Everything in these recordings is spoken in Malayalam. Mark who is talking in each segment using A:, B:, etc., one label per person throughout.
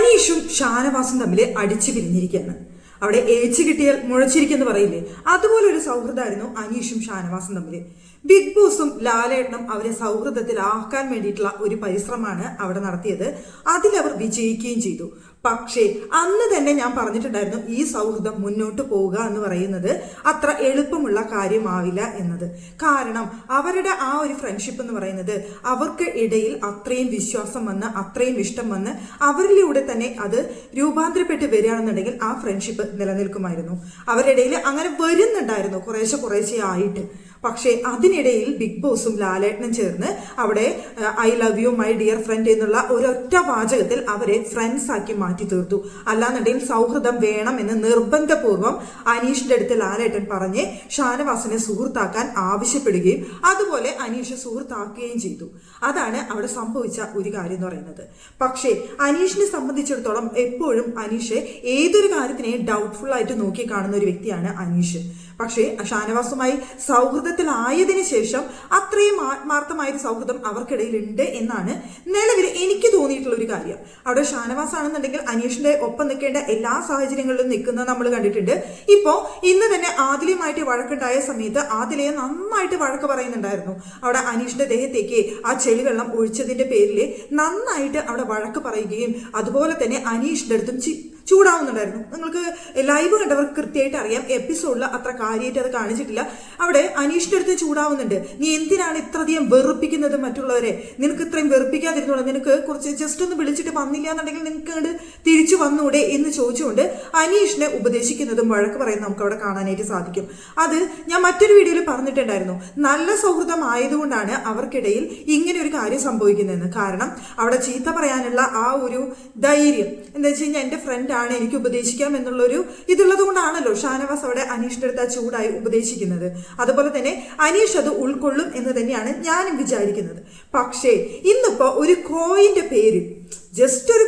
A: അനീഷും ഷാനവാസും തമ്മിൽ അടിച്ചു പിരിഞ്ഞിരിക്കുകയാണ്. അവിടെ ഏച്ചു കിട്ടിയാൽ മുഴച്ചിരിക്കെന്ന് പറയില്ലേ, അതുപോലെ ഒരു സൗഹൃദമായിരുന്നു അനീഷും ഷാനവാസും തമ്മിൽ. ബിഗ് ബോസും ലാലേട്ടനും അവരെ സൗഹൃദത്തിലാക്കാൻ വേണ്ടിയിട്ടുള്ള ഒരു പരിശ്രമമാണ് അവിടെ നടത്തിയത്. അതിലവർ വിജയിക്കുകയും ചെയ്തു. പക്ഷേ അന്ന് തന്നെ ഞാൻ പറഞ്ഞിട്ടുണ്ടായിരുന്നു, ഈ സൗഹൃദം മുന്നോട്ട് പോവുക എന്ന് പറയുന്നത് അത്ര എളുപ്പമുള്ള കാര്യമാവില്ല എന്നത്. കാരണം അവരുടെ ആ ഒരു ഫ്രണ്ട്ഷിപ്പ് എന്ന് പറയുന്നത് അവർക്ക് ഇടയിൽ അത്രയും വിശ്വാസം വന്ന് അത്രയും ഇഷ്ടം വന്ന് അവരിലൂടെ തന്നെ അത് രൂപാന്തരപ്പെട്ട് വരികയാണെന്നുണ്ടെങ്കിൽ ആ ഫ്രണ്ട്ഷിപ്പ് നിലനിൽക്കുമായിരുന്നു. അവരുടെ ഇടയിൽ അങ്ങനെ വരുന്നുണ്ടായിരുന്നു കുറേശ്ശെ ആയിട്ട്. പക്ഷേ അതിനിടയിൽ ബിഗ് ബോസും ലാലേട്ടനും ചേർന്ന് അവിടെ I love you my dear friend എന്നുള്ള ഒരൊറ്റ വാചകത്തിൽ അവരെ ഫ്രണ്ട്സ് ആക്കി മാറ്റി തീർത്തു. അല്ലാന്നുണ്ടെങ്കിൽ സൗഹൃദം വേണം എന്ന് നിർബന്ധപൂർവ്വം അനീഷിന്റെ അടുത്ത് ലാലേട്ടൻ പറഞ്ഞ് ഷാനവാസിനെ സുഹൃത്താക്കാൻ ആവശ്യപ്പെടുകയും അതുപോലെ അനീഷ് സുഹൃത്താക്കുകയും ചെയ്തു. അതാണ് അവിടെ സംഭവിച്ച ഒരു കാര്യം എന്ന് പറയുന്നത്. പക്ഷേ അനീഷിനെ സംബന്ധിച്ചിടത്തോളം എപ്പോഴും അനീഷ് ഏതൊരു കാര്യത്തിനെയും ഡൗട്ട്ഫുൾ ആയിട്ട് നോക്കി കാണുന്ന ഒരു വ്യക്തിയാണ് അനീഷ്. പക്ഷേ ഷാനവാസുമായി സൗഹൃദത്തിലായതിനു ശേഷം അത്രയും ആത്മാർത്ഥമായൊരു സൗഹൃദം അവർക്കിടയിൽ ഉണ്ട് എന്നാണ് നിലവിൽ എനിക്ക് തോന്നിയിട്ടുള്ള ഒരു കാര്യം. അവിടെ ഷാനവാസ് ആണെന്നുണ്ടെങ്കിൽ അനീഷിന്റെ ഒപ്പം നിൽക്കേണ്ട എല്ലാ സാഹചര്യങ്ങളിലും നിൽക്കുന്നത് നമ്മൾ കണ്ടിട്ടുണ്ട്. ഇപ്പോ ഇന്ന് തന്നെ ആദിലയുമായിട്ട് വഴക്കുണ്ടായ സമയത്ത് ആദിലയെ നന്നായിട്ട് വഴക്ക് പറയുന്നുണ്ടായിരുന്നു. അവിടെ അനീഷിന്റെ ദേഹത്തേക്ക് ആ ചെളിവെള്ളം ഒഴിച്ചതിന്റെ പേരിൽ നന്നായിട്ട് അവിടെ വഴക്ക് പറയുകയും അതുപോലെ തന്നെ അനീഷിന്റെ അടുത്തും ചൂടാവുന്നുണ്ടായിരുന്നു. നിങ്ങൾക്ക് ലൈവ് കണ്ടവർക്ക് കൃത്യമായിട്ട് അറിയാം. എപ്പിസോഡിൽ അത്ര കാര്യമായിട്ട് അത് കാണിച്ചിട്ടില്ല. അവിടെ അനീഷിന്റെ അടുത്ത് ചൂടാവുന്നുണ്ട്. നീ എന്തിനാണ് ഇത്രയധികം വെറുപ്പിക്കുന്നത് മറ്റുള്ളവരെ? നിനക്ക് ഇത്രയും വെറുപ്പിക്കാതിരുന്നോളൂ, നിനക്ക് കുറച്ച് ജസ്റ്റ് ഒന്ന് വിളിച്ചിട്ട് വന്നില്ല എന്നുണ്ടെങ്കിൽ നിനക്ക് അങ്ങോട്ട് തിരിച്ചു വന്നൂടെ എന്ന് ചോദിച്ചുകൊണ്ട് അനീഷിനെ ഉപദേശിക്കുന്നതും വഴക്ക് പറയുന്നത് നമുക്ക് അവിടെ കാണാനായിട്ട് സാധിക്കും. അത് ഞാൻ മറ്റൊരു വീഡിയോയിൽ പറഞ്ഞിട്ടുണ്ടായിരുന്നു. നല്ല സൗഹൃദം ആയതുകൊണ്ടാണ് അവർക്കിടയിൽ ഇങ്ങനെ ഒരു കാര്യം സംഭവിക്കുന്നതെന്ന്. കാരണം അവിടെ ചീത്ത പറയാനുള്ള ആ ഒരു ധൈര്യം എന്താ വെച്ച് കഴിഞ്ഞാൽ എൻ്റെ ഫ്രണ്ട് ആണ്, എനിക്ക് ഉപദേശിക്കാം എന്നുള്ളൊരു ഇതുള്ളത് കൊണ്ടാണല്ലോ ഷാനവാസ് അവിടെ അനീഷിന്റെ അടുത്ത് ചൂടായി ഉപദേശിക്കുന്നത്. അതുപോലെ തന്നെ അനീഷ് അത് ഉൾക്കൊള്ളും എന്ന് തന്നെയാണ് ഞാനും വിചാരിക്കുന്നത്. പക്ഷേ ഇന്നിപ്പോ ഒരു കോയിന്റെ പേര്, ജസ്റ്റ് ഒരു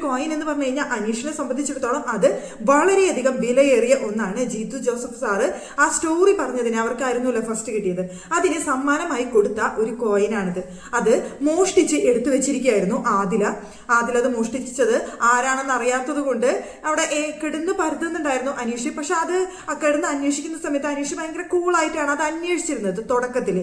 A: കോയിൻ എന്ന് പറഞ്ഞു കഴിഞ്ഞാൽ അനീഷിനെ സംബന്ധിച്ചിടത്തോളം അത് വളരെയധികം വിലയേറിയ ഒന്നാണ്. ജീത്തു ജോസഫ് സാറ് ആ സ്റ്റോറി പറഞ്ഞതിന് അവർക്കായിരുന്നല്ലോ ഫസ്റ്റ് കിട്ടിയത്, അതിന് സമ്മാനമായി കൊടുത്ത ഒരു കോയിനാണിത്. അത് മോഷ്ടിച്ച് എടുത്തു വെച്ചിരിക്കുകയായിരുന്നു ആദില അത് മോഷ്ടിച്ചത് ആരാണെന്ന് അറിയാത്തത് കൊണ്ട് അവിടെ കിടന്ന് പരത്തുന്നുണ്ടായിരുന്നു അനീഷ്. പക്ഷെ അത് കിടന്ന് അന്വേഷിക്കുന്ന സമയത്ത് അനീഷ് ഭയങ്കര കൂളായിട്ടാണ് അത് അന്വേഷിച്ചിരുന്നത് തുടക്കത്തിൽ.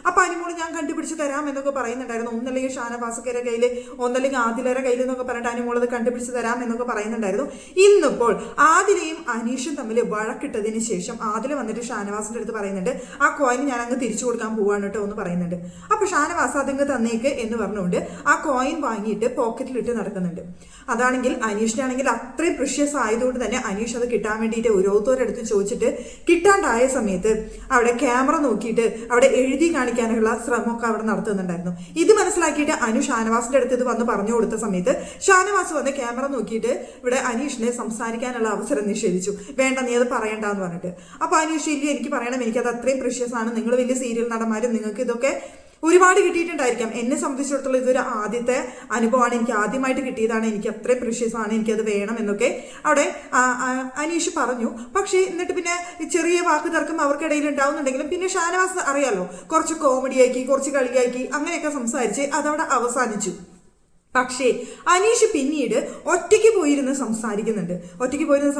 A: അപ്പൊ അനിമോള് ഞാൻ കണ്ടുപിടിച്ച് തരാം എന്നൊക്കെ പറയുന്നുണ്ടായിരുന്നു. ഒന്നല്ലെങ്കിൽ ഷാനവാസക്കയുടെ കയ്യിൽ, ഒന്നല്ലെങ്കിൽ ആദിലയുടെ കയ്യിൽ എന്നൊക്കെ പറഞ്ഞിട്ട് അനിമോളത് കണ്ടുപിടിച്ച് തരാം എന്നൊക്കെ പറയുന്നുണ്ടായിരുന്നു. ഇന്നിപ്പോൾ ആദിലയും അനീഷും തമ്മിൽ വഴക്കിട്ടതിന് ശേഷം ആദില വന്നിട്ട് ഷാനവാസിന്റെ അടുത്ത് പറയുന്നുണ്ട്, ആ കോയിൻ ഞാൻ അങ്ങ് തിരിച്ചു കൊടുക്കാൻ പോവാണ് കേട്ടോ എന്ന് പറയുന്നുണ്ട്. അപ്പൊ ഷാനവാസ് അതങ്ങ് തന്നേക്ക് എന്ന് പറഞ്ഞുകൊണ്ട് ആ കോയിൻ വാങ്ങിയിട്ട് പോക്കറ്റിലിട്ട് നടക്കുന്നുണ്ട്. അതാണെങ്കിൽ അനീഷിനാണെങ്കിൽ അത്രയും പ്രിഷ്യസ് ആയതുകൊണ്ട് തന്നെ അനീഷ് അത് കിട്ടാൻ വേണ്ടിയിട്ട് ഓരോരുത്തരടുത്ത് ചോദിച്ചിട്ട് കിട്ടാണ്ടായ സമയത്ത് അവിടെ ക്യാമറ നോക്കിയിട്ട് അവിടെ എഴുതി കാണിക്കാനുള്ള ശ്രമമൊക്കെ അവിടെ നടത്തുന്നുണ്ടായിരുന്നു. ഇത് മനസ്സിലാക്കിയിട്ട് അനു ഷാനവാസിന്റെ അടുത്ത് ഇത് വന്ന് പറഞ്ഞു കൊടുത്ത സമയത്ത് ഷാനവാസ് വന്ന് ക്യാമറ നോക്കിയിട്ട് ഇവിടെ അനീഷിനെ സംസാരിക്കാനുള്ള അവസരം നിഷേധിച്ചു. വേണ്ട, നീ അത് പറയണ്ടെന്ന് പറഞ്ഞിട്ട്. അപ്പൊ അനീഷ്, ഇല്ല എനിക്ക് പറയണം, എനിക്കത് അത്രയും പ്രിഷ്യസ് ആണ്, നിങ്ങൾ വലിയ സീരിയൽ നടന്മാരും നിങ്ങൾക്ക് ഇതൊക്കെ ഒരുപാട് കിട്ടിയിട്ടുണ്ടായിരിക്കാം. എന്നെ സംബന്ധിച്ചിടത്തോളം ഇതൊരു ആദ്യത്തെ അനുഭവമാണ്, എനിക്ക് ആദ്യമായിട്ട് കിട്ടിയതാണ്, എനിക്ക് അത്രയും പ്രിഷ്യസ് ആണ്, എനിക്കത് വേണം എന്നൊക്കെ അവിടെ അനീഷ് പറഞ്ഞു. പക്ഷേ എന്നിട്ട് പിന്നെ ചെറിയ വാക്ക് തർക്കം അവർക്കിടയിൽ ഉണ്ടാവുന്നുണ്ടെങ്കിലും പിന്നെ ഷാനവാസ് അറിയാലോ, കുറച്ച് കോമഡിയാക്കി കുറച്ച് കളിയാക്കി അങ്ങനെയൊക്കെ സംസാരിച്ച് അതവിടെ അവസാനിച്ചു. പക്ഷേ അനീഷ് പിന്നീട് ഒറ്റയ്ക്ക് പോയിരുന്ന്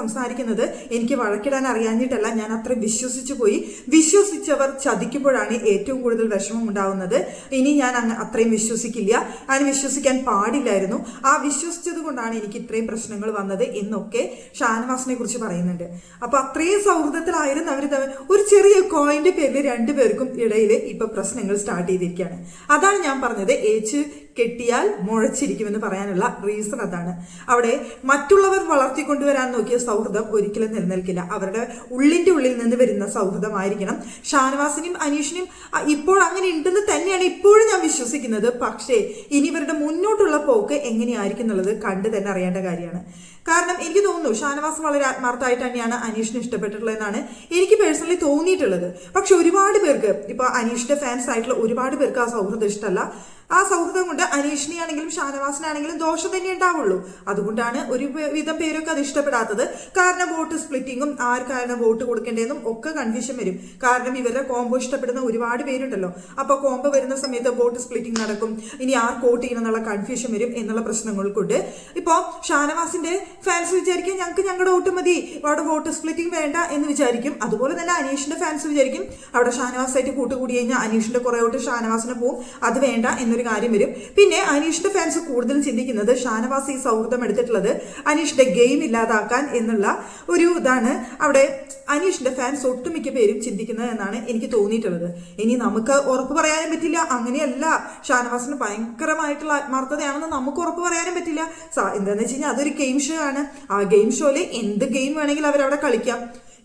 A: സംസാരിക്കുന്നത് എനിക്ക് വഴക്കിടാൻ അറിയാഞ്ഞിട്ടല്ല, ഞാൻ അത്ര വിശ്വസിച്ചു പോയി, വിശ്വസിച്ചവർ ചതിക്കുമ്പോഴാണ് ഏറ്റവും കൂടുതൽ വിഷമം ഉണ്ടാവുന്നത്. ഇനി ഞാൻ അത്രയും വിശ്വസിക്കില്ല, അങ്ങനെ വിശ്വസിക്കാൻ പാടില്ലായിരുന്നു, ആ വിശ്വസിച്ചത് കൊണ്ടാണ് എനിക്ക് ഇത്രയും പ്രശ്നങ്ങൾ വന്നത് എന്നൊക്കെ ഷാനവാസിനെ കുറിച്ച് പറയുന്നുണ്ട്. അപ്പൊ അത്രയും സൗഹൃദത്തിലായിരുന്നു അവർ. ഒരു ചെറിയ കോയിന്റെ പേരിൽ രണ്ടുപേർക്കും ഇടയിൽ ഇപ്പൊ പ്രശ്നങ്ങൾ സ്റ്റാർട്ട് ചെയ്തിരിക്കുകയാണ്. അതാണ് ഞാൻ പറഞ്ഞത്, ഏച്ച് കെട്ടിയാൽ മുഴച്ചിരിക്കുമെന്ന് പറയാനുള്ള റീസൺ അതാണ്. അവിടെ മറ്റുള്ളവർ വളർത്തിക്കൊണ്ടുവരാൻ നോക്കിയ സൗഹൃദം ഒരിക്കലും നിലനിൽക്കില്ല. അവരുടെ ഉള്ളിന്റെ ഉള്ളിൽ നിന്ന് വരുന്ന സൗഹൃദമായിരിക്കണം. ഷാനവാസിനെയും അനീഷിനെയും ഇപ്പോൾ അങ്ങനെ ഉണ്ടെന്ന് തന്നെയാണ് ഇപ്പോഴും ഞാൻ വിശ്വസിക്കുന്നത്. പക്ഷേ ഇനി ഇവരുടെ മുന്നോട്ടുള്ള പോക്ക് എങ്ങനെയായിരിക്കും എന്നുള്ളത് കണ്ടു തന്നെ അറിയേണ്ട കാര്യമാണ്. കാരണം എനിക്ക് തോന്നുന്നു ഷാനവാസ് വളരെ ആത്മാർത്ഥമായിട്ട് തന്നെയാണ് അനീഷിനെ ഇഷ്ടപ്പെട്ടിട്ടുള്ളതെന്നാണ് എനിക്ക് പേഴ്സണലി തോന്നിയിട്ടുള്ളത്. പക്ഷെ ഒരുപാട് പേർക്ക്, ഇപ്പൊ അനീഷിന്റെ ഫാൻസ് ആയിട്ടുള്ള ഒരുപാട് പേർക്ക് ആ സൗഹൃദം ഇഷ്ടമല്ല. ആ സൗഹൃദം കൊണ്ട് അനീഷിനെയാണെങ്കിലും ഷാനവാസിനാണെങ്കിലും ദോഷം തന്നെ ഉണ്ടാവുള്ളൂ. അതുകൊണ്ടാണ് ഒരു വിധം പേരൊക്കെ അത് ഇഷ്ടപ്പെടാത്തത്. കാരണം വോട്ട് സ്പ്ലിറ്റിങ്ങും ആർക്കാണ് വോട്ട് കൊടുക്കേണ്ടതെന്നും ഒക്കെ കൺഫ്യൂഷൻ വരും. കാരണം ഇവരുടെ കോംബോ ഇഷ്ടപ്പെടുന്ന ഒരുപാട് പേരുണ്ടല്ലോ. അപ്പൊ കോംബോ വരുന്ന സമയത്ത് വോട്ട് സ്പ്ലിറ്റിംഗ് നടക്കും. ഇനി ആർക്ക് വോട്ട് ചെയ്യണം എന്നുള്ള കൺഫ്യൂഷൻ വരും എന്നുള്ള പ്രശ്നങ്ങൾ കൊണ്ട് ഇപ്പോ ഷാനവാസിന്റെ ഫാൻസ് വിചാരിക്കും ഞങ്ങൾക്ക് ഞങ്ങളുടെ വോട്ട് മതി, അവിടെ വോട്ട് സ്പ്ലിറ്റിംഗ് വേണ്ട എന്ന് വിചാരിക്കും. അതുപോലെ തന്നെ അനീഷിന്റെ ഫാൻസ് വിചാരിക്കും അവിടെ ഷാനവാസായിട്ട് കൂട്ടുകൂടി കഴിഞ്ഞാൽ അനീഷിന്റെ കുറെ വോട്ട് ഷാനവാസിന് പോവും, അത് വേണ്ട എന്നൊരു കാര്യം വരും. പിന്നെ അനീഷിന്റെ ഫാൻസ് കൂടുതലും ചിന്തിക്കുന്നത് ഷാനവാസ് ഈ സൗഹൃദം എടുത്തിട്ടുള്ളത് അനീഷിന്റെ ഗെയിം ഇല്ലാതാക്കാൻ എന്നുള്ള ഒരു ഇതാണ് അവിടെ അനീഷിന്റെ ഫാൻസ് ഒട്ടുമിക്ക പേരും ചിന്തിക്കുന്നത് എന്നാണ് എനിക്ക് തോന്നിയിട്ടുള്ളത്. ഇനി നമുക്ക് ഉറപ്പ് പറയാനും പറ്റില്ല, അങ്ങനെയല്ല ഷാനവാസിന് ഭയങ്കരമായിട്ടുള്ള ആത്മാർത്ഥതയാണെന്ന് നമുക്ക് ഉറപ്പ് പറയാനും പറ്റില്ല. എന്താന്ന് വെച്ച് കഴിഞ്ഞാൽ അതൊരു ഗെയിം ഷോ ആണ്. ആ ഗെയിം ഷോയില് എന്ത് ഗെയിം വേണമെങ്കിലും അവരവിടെ കളിക്കാം.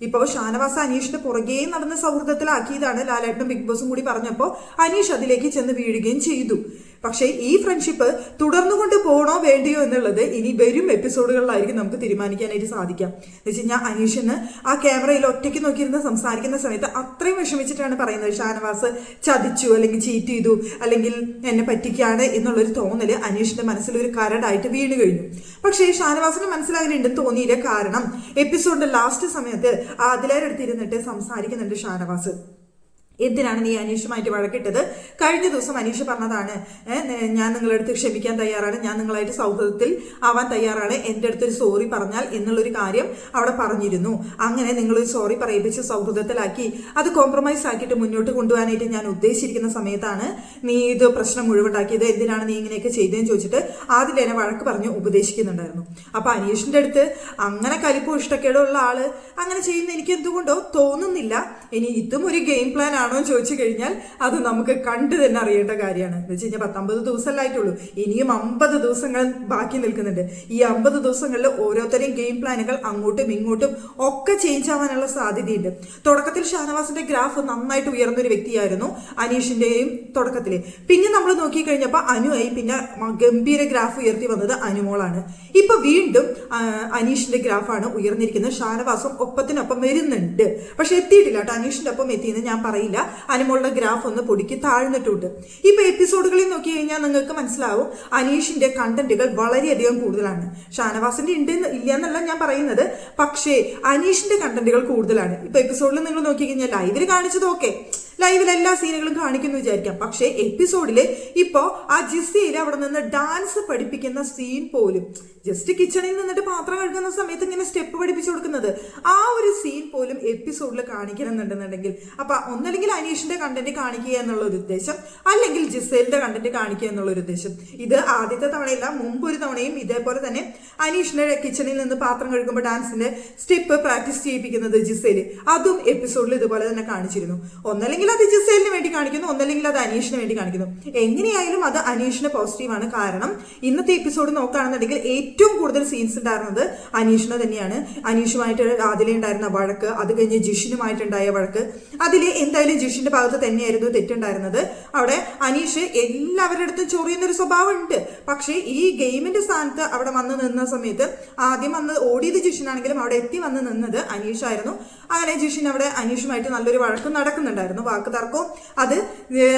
A: ഇപ്പൊ ഷാനവാസ് അനീഷിന്റെ പുറകെ നടന്ന സൗഹൃദത്തിലാക്കിയതാണ് ലാലേട്ടനും ബിഗ് ബോസും കൂടി പറഞ്ഞപ്പോൾ അനീഷ് അതിലേക്ക് ചെന്ന് വീഴുകയും ചെയ്തു. പക്ഷേ ഈ ഫ്രണ്ട്ഷിപ്പ് തുടർന്നുകൊണ്ട് പോകണോ വേണ്ടിയോ എന്നുള്ളത് ഇനി വരും എപ്പിസോഡുകളിലായിരിക്കും നമുക്ക് തീരുമാനിക്കാനായിട്ട് സാധിക്കാം. എന്ന് വെച്ച് കഴിഞ്ഞാൽ അനീഷിന് ആ ക്യാമറയിൽ ഒറ്റയ്ക്ക് നോക്കിയിരുന്ന് സംസാരിക്കുന്ന സമയത്ത് അത്രയും വിഷമിച്ചിട്ടാണ് പറയുന്നത് ഷാനവാസ് ചതിച്ചു അല്ലെങ്കിൽ ചീറ്റ് ചെയ്തു അല്ലെങ്കിൽ എന്നെ പറ്റിക്കാണ് എന്നുള്ളൊരു തോന്നല് അനീഷിന്റെ മനസ്സിലൊരു കരടായിട്ട് വീണ് കഴിഞ്ഞു. പക്ഷേ ഷാനവാസിന് മനസ്സിലാകുന്നുണ്ടെന്ന് തോന്നിയില്ല. കാരണം എപ്പിസോഡിന്റെ ലാസ്റ്റ് സമയത്ത് ആദിലേരടുത്തിരുന്നിട്ട് സംസാരിക്കുന്നുണ്ട് ഷാനവാസ്. എന്തിനാണ് നീ അനീഷുമായിട്ട് വഴക്കിട്ടത്? കഴിഞ്ഞ ദിവസം അനീഷ് പറഞ്ഞതാണ് ഞാൻ നിങ്ങളുടെ അടുത്ത് ക്ഷമിക്കാൻ തയ്യാറാണ്, ഞാൻ നിങ്ങളായിട്ട് സൗഹൃദത്തിൽ ആവാൻ തയ്യാറാണ്, എൻ്റെ അടുത്തൊരു സോറി പറഞ്ഞാൽ എന്നുള്ളൊരു കാര്യം അവിടെ പറഞ്ഞിരുന്നു. അങ്ങനെ നിങ്ങളൊരു സോറി പറയിപ്പിച്ച് സൗഹൃദത്തിലാക്കി അത് കോംപ്രമൈസ് ആക്കിയിട്ട് മുന്നോട്ട് കൊണ്ടുപോകാനായിട്ട് ഞാൻ ഉദ്ദേശിച്ചിരിക്കുന്ന സമയത്താണ് നീ ഇത് പ്രശ്നം മുഴുവനാക്കിയത്, എന്തിനാണ് നീ ഇങ്ങനെയൊക്കെ ചെയ്തതെന്ന് ചോദിച്ചിട്ട് ആദ്യം എന്നെ വഴക്ക് പറഞ്ഞ് ഉപദേശിക്കുന്നുണ്ടായിരുന്നു. അപ്പൊ അനീഷിന്റെ അടുത്ത് അങ്ങനെ കലിപ്പോ ഇഷ്ടക്കേടുള്ള ആള് അങ്ങനെ ചെയ്യുന്ന എനിക്ക് എന്തുകൊണ്ടോ തോന്നുന്നില്ല. ഇനി ഇതും ഒരു ഗെയിം പ്ലാൻ ആണോ ചോദിച്ചു കഴിഞ്ഞാൽ അത് നമുക്ക് കണ്ടു തന്നെ അറിയേണ്ട കാര്യമാണ്. എന്ന് വെച്ച് കഴിഞ്ഞാൽ 19 ദിവസമല്ലായിട്ടുള്ളൂ, ഇനിയും 50 ദിവസങ്ങൾ ബാക്കി നിൽക്കുന്നുണ്ട്. ഈ 50 ദിവസങ്ങളിൽ ഓരോരുത്തരെയും ഗെയിം പ്ലാനുകൾ അങ്ങോട്ടും ഇങ്ങോട്ടും ഒക്കെ ചേഞ്ച് ആവാനുള്ള സാധ്യതയുണ്ട്. തുടക്കത്തിൽ ഷാനവാസിന്റെ ഗ്രാഫ് നന്നായിട്ട് ഉയർന്നൊരു വ്യക്തിയായിരുന്നു അനീഷിന്റെയും തുടക്കത്തില്. പിന്നെ നമ്മൾ നോക്കിക്കഴിഞ്ഞപ്പോൾ അനുവായി, പിന്നെ ഗംഭീര ഗ്രാഫ് ഉയർത്തി വന്നത് അനുമോളാണ്. ഇപ്പൊ വീണ്ടും അനീഷിന്റെ ഗ്രാഫാണ് ഉയർന്നിരിക്കുന്നത്. ഷാനവാസും ഒപ്പത്തിനൊപ്പം വരുന്നുണ്ട്, പക്ഷെ എത്തിയിട്ടില്ല കേട്ടോ. അനീഷിന്റെ ഒപ്പം എത്തിയെന്ന് ഞാൻ പറയില്ല. അനുമോളുടെ ഗ്രാഫ് ഒന്ന് പൊടിക്ക് താഴ്ന്നിട്ടുണ്ട്. ഇപ്പൊ എപ്പിസോഡുകളിൽ നോക്കി കഴിഞ്ഞാൽ നിങ്ങൾക്ക് മനസ്സിലാവും അനീഷിന്റെ കണ്ടന്റുകൾ വളരെയധികം കൂടുതലാണ്. ഷാനവാസിന്റെ ഉണ്ട് ഇല്ല എന്നല്ല ഞാൻ പറയുന്നത്, പക്ഷേ അനീഷിന്റെ കണ്ടന്റുകൾ കൂടുതലാണ്. ഇപ്പൊ എപ്പിസോഡിൽ നിങ്ങൾ നോക്കി കഴിഞ്ഞാൽ ലൈവിൽ കാണിച്ചതൊക്കെ ലൈവിൽ എല്ലാ സീനുകളും കാണിക്കുന്നു വിചാരിക്കാം. പക്ഷേ എപ്പിസോഡില് ഇപ്പോ ആ ജിസയിൽ അവിടെ നിന്ന് ഡാൻസ് പഠിപ്പിക്കുന്ന സീൻ പോലും, ജസ്റ്റ് കിച്ചണിൽ നിന്നിട്ട് പാത്രം കഴുകുന്ന സമയത്ത് ഇങ്ങനെ സ്റ്റെപ്പ് പഠിപ്പിച്ചു കൊടുക്കുന്നത്, ആ ഒരു സീൻ പോലും എപ്പിസോഡിൽ കാണിക്കണമെന്നുണ്ടെന്നുണ്ടെങ്കിൽ അപ്പൊ ഒന്നല്ലെങ്കിൽ അനീഷിന്റെ കണ്ടന്റ് കാണിക്കുക എന്നുള്ള ഒരു ഉദ്ദേശം, അല്ലെങ്കിൽ ജിസേലിന്റെ കണ്ടന്റ് കാണിക്കുക എന്നുള്ള ഒരു ഉദ്ദേശം. ഇത് ആദ്യത്തെ തവണയല്ല, മുമ്പൊരു തവണയും ഇതേപോലെ തന്നെ അനീഷിന്റെ കിച്ചണിൽ നിന്ന് പാത്രം കഴുകുമ്പോൾ ഡാൻസിന്റെ സ്റ്റെപ്പ് പ്രാക്ടീസ് ചെയ്യിപ്പിക്കുന്നത് ജിസേല്, അതും എപ്പിസോഡിൽ ഇതുപോലെ തന്നെ കാണിച്ചിരുന്നു. ഒന്നല്ലെങ്കിൽ അത് ജിസേലിന് വേണ്ടി കാണിക്കുന്നു, ഒന്നല്ലെങ്കിൽ അത് അനീഷിന് വേണ്ടി കാണിക്കുന്നു. എങ്ങനെയായാലും അത് അനീഷിന് പോസിറ്റീവാണ്. കാരണം ഇന്നത്തെ എപ്പിസോഡ് നോക്കുകയാണെന്നുണ്ടെങ്കിൽ ഏറ്റവും കൂടുതൽ സീൻസ് ഉണ്ടായിരുന്നത് അനീഷിന് തന്നെയാണ്. അനീഷുമായിട്ട് ആദിലെ ഉണ്ടായിരുന്ന വഴക്ക്, അത് കഴിഞ്ഞ് ജിഷിനുമായിട്ടുണ്ടായ വഴക്ക്, അതിൽ എന്തായാലും ജിഷിന്റെ ഭാഗത്ത് തന്നെയായിരുന്നു തെറ്റുണ്ടായിരുന്നത്. അവിടെ അനീഷ് എല്ലാവരുടെ അടുത്തും ചൊറിയുന്നൊരു സ്വഭാവം ഉണ്ട്. പക്ഷേ ഈ ഗെയിമിന്റെ സ്ഥാനത്ത് അവിടെ വന്ന് നിന്ന സമയത്ത് ആദ്യം വന്ന് ഓടിയത് ജിഷിനാണെങ്കിലും അവിടെ എത്തി വന്ന് നിന്നത് അനീഷായിരുന്നു. അങ്ങനെ ജിഷിൻ അവിടെ അനീഷുമായിട്ട് നല്ലൊരു വഴക്ക് നടക്കുന്നുണ്ടായിരുന്നു, വാക്ക് തർക്കവും. അത്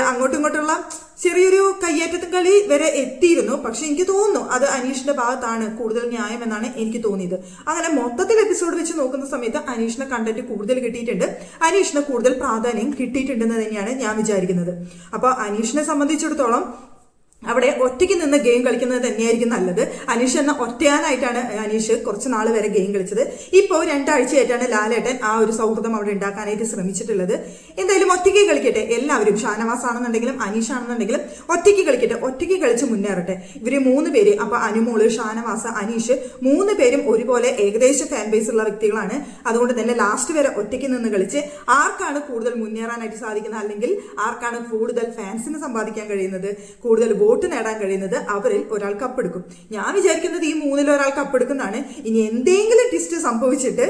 A: അങ്ങോട്ടും ഇങ്ങോട്ടുള്ള ചെറിയൊരു കയ്യേറ്റത്തും കളി വരെ എത്തിയിരുന്നു. പക്ഷെ എനിക്ക് തോന്നുന്നു അത് അനീഷിന്റെ ഭാഗത്താണ് കൂടുതൽ ന്യായം എന്നാണ് എനിക്ക് തോന്നിയത്. അങ്ങനെ മൊത്തത്തിൽ എപ്പിസോഡ് വെച്ച് നോക്കുന്ന സമയത്ത് അനീഷിന്റെ കണ്ടന്റ് കൂടുതൽ കിട്ടിയിട്ടുണ്ട്, അനീഷിന് കൂടുതൽ പ്രാധാന്യം കിട്ടിയിട്ടുണ്ടെന്ന് തന്നെയാണ് ഞാൻ വിചാരിക്കുന്നത്. അപ്പൊ അനീഷിനെ സംബന്ധിച്ചിടത്തോളം അവിടെ ഒറ്റയ്ക്ക് നിന്ന് ഗെയിം കളിക്കുന്നത് തന്നെയായിരിക്കും നല്ലത്. അനീഷ് എന്ന ഒറ്റയാനായിട്ടാണ് അനീഷ് കുറച്ച് നാൾ വരെ ഗെയിം കളിച്ചത്. ഇപ്പോൾ 2 ആഴ്ചയായിട്ടാണ് ലാലേട്ടൻ ആ ഒരു സൗഹൃദം അവിടെ ഉണ്ടാക്കാനായിട്ട് ശ്രമിച്ചിട്ടുള്ളത്. എന്തായാലും ഒറ്റയ്ക്ക് കളിക്കട്ടെ എല്ലാവരും, ഷാനവാസ് ആണെന്നുണ്ടെങ്കിലും അനീഷ് ആണെന്നുണ്ടെങ്കിലും ഒറ്റയ്ക്ക് കളിക്കട്ടെ, ഒറ്റയ്ക്ക് കളിച്ച് മുന്നേറട്ടെ. ഇവര് 3 പേര്, അപ്പൊ അനുമോള്, ഷാനവാസ്, അനീഷ് 3 പേരും ഒരുപോലെ ഏകദേശം ഫാൻ ബേസ് ഉള്ള വ്യക്തികളാണ്. അതുകൊണ്ട് തന്നെ ലാസ്റ്റ് വരെ ഒറ്റയ്ക്ക് നിന്ന് കളിച്ച് ആർക്കാണ് കൂടുതൽ മുന്നേറാനായിട്ട് സാധിക്കുന്നത്, അല്ലെങ്കിൽ ആർക്കാണ് കൂടുതൽ ഫാൻസിന് സമ്പാദിക്കാൻ കഴിയുന്നത്, കൂടുതൽ വോട്ട് നേടാൻ കഴിയുന്നത്, അവരിൽ ഒരാൾ കപ്പെടുക്കും. ഞാൻ വിചാരിക്കുന്നത് ഈ 3-ൽ ഒരാൾ കപ്പെടുക്കുന്നതാണ്. ഇനി എന്തെങ്കിലും ട്വിസ്റ്റ് സംഭവിച്ചിട്ട്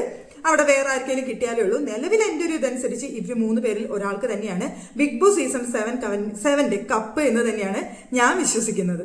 A: അവിടെ വേറെ ആർക്കെങ്കിലും കിട്ടിയാലേ ഉള്ളൂ. നിലവിൽ എൻ്റെ ഒരു ഇതനുസരിച്ച് ഇവർ 3 പേരിൽ ഒരാൾക്ക് തന്നെയാണ് ബിഗ് ബോസ് സീസൺ 7 കപ്പ് എന്ന് തന്നെയാണ് ഞാൻ വിശ്വസിക്കുന്നത്.